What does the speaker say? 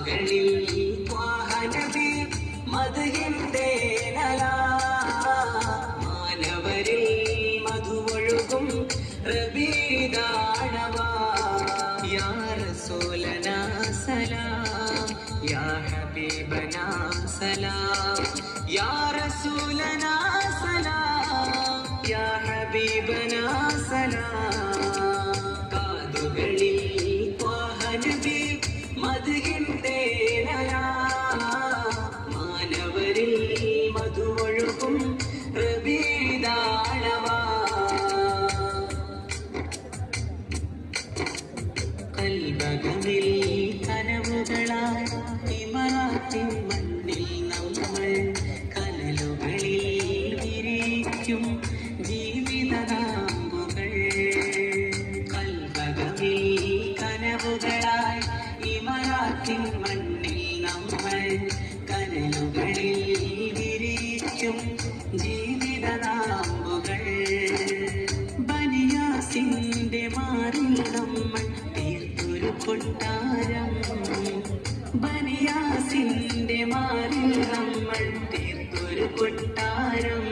കാതുകളിൽ ത്വാഹനബി മദ്ഹിന്റെ നലാ മാനവരിൽ മധുവൊഴുകും റബീദാണവാ യാ റസൂലനാ സലാം യാ ഹബീബനാ സലാം യാ റസൂലനാ സലാം യാ ഹബീബനാ സലാം കാതുകളിൽ ത്വാഹനബി മദ്ഹിന്റെ നലാ മാനവരിൽ മധുവൊഴുകും റബീദാണവാ കൽബകമിൽ കനവുകളായി ഇമറാത്തിൻ മണ്ണിൽ നമ്മൾ കനലുകളിൽ വിരിക്കും ജീവിതനാമ്പുകൾ കൽബകമിൽ കനവുകളായി ഇമറാത്തിൻ മണ്ണിൽ നമ്മൾ കനലുകളിൽ വിരിക്കും ജീവിതനാമ്പുകൾ ബനിയാസിന്റെ മാറിൽ നമ്മൾ തീർത്തൊരു കൊട്ടാരം ബനിയാസിന്റെ മാറിൽ നമ്മൾ തീർത്തൊരു കൊട്ടാരം